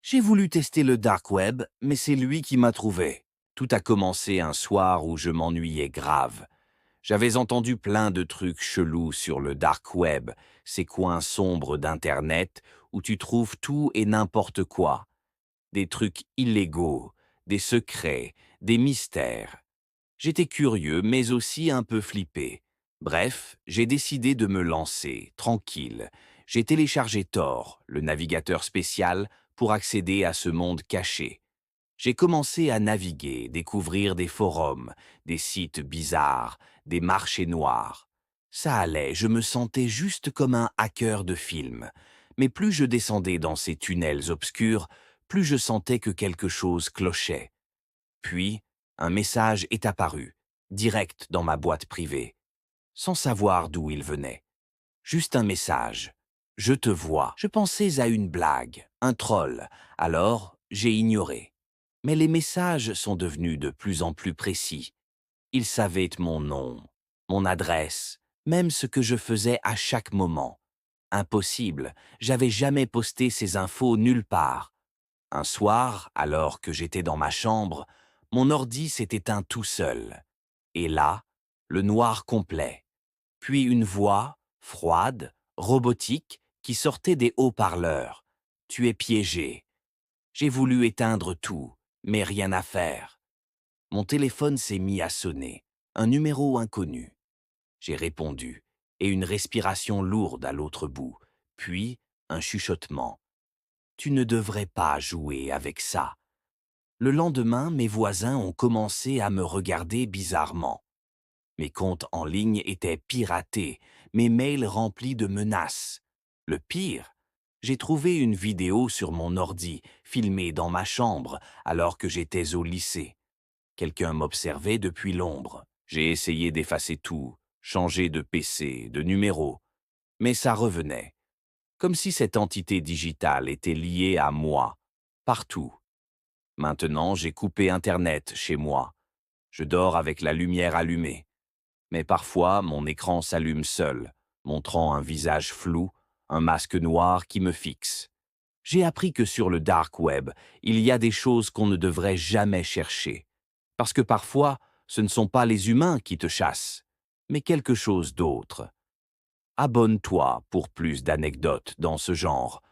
J'ai voulu tester le dark web, mais c'est lui qui m'a trouvé. Tout a commencé un soir où je m'ennuyais grave. J'avais entendu plein de trucs chelous sur le dark web, ces coins sombres d'Internet où tu trouves tout et n'importe quoi. Des trucs illégaux, des secrets, des mystères. J'étais curieux, mais aussi un peu flippé. Bref, j'ai décidé de me lancer, tranquille. J'ai téléchargé Tor, le navigateur spécial, pour accéder à ce monde caché. J'ai commencé à naviguer, découvrir des forums, des sites bizarres, des marchés noirs. Ça allait, je me sentais juste comme un hacker de film. Mais plus je descendais dans ces tunnels obscurs, plus je sentais que quelque chose clochait. Puis, un message est apparu, direct dans ma boîte privée, sans savoir d'où il venait. Juste un message. Je te vois. Je pensais à une blague, un troll, alors j'ai ignoré. Mais les messages sont devenus de plus en plus précis. Ils savaient mon nom, mon adresse, même ce que je faisais à chaque moment. Impossible, j'avais jamais posté ces infos nulle part. Un soir, alors que j'étais dans ma chambre, mon ordi s'est éteint tout seul. Et là, le noir complet. Puis une voix, froide, robotique, qui sortait des haut-parleurs. Tu es piégé. J'ai voulu éteindre tout, mais rien à faire. Mon téléphone s'est mis à sonner. Un numéro inconnu. J'ai répondu, et une respiration lourde à l'autre bout, puis un chuchotement. Tu ne devrais pas jouer avec ça. Le lendemain, mes voisins ont commencé à me regarder bizarrement. Mes comptes en ligne étaient piratés, mes mails remplis de menaces. Le pire, j'ai trouvé une vidéo sur mon ordi, filmée dans ma chambre, alors que j'étais au lycée. Quelqu'un m'observait depuis l'ombre. J'ai essayé d'effacer tout, changer de PC, de numéro, mais ça revenait. Comme si cette entité digitale était liée à moi, partout. Maintenant, j'ai coupé Internet chez moi. Je dors avec la lumière allumée. Mais parfois, mon écran s'allume seul, montrant un visage flou, un masque noir qui me fixe. J'ai appris que sur le dark web, il y a des choses qu'on ne devrait jamais chercher. Parce que parfois, ce ne sont pas les humains qui te chassent, mais quelque chose d'autre. Abonne-toi pour plus d'anecdotes dans ce genre.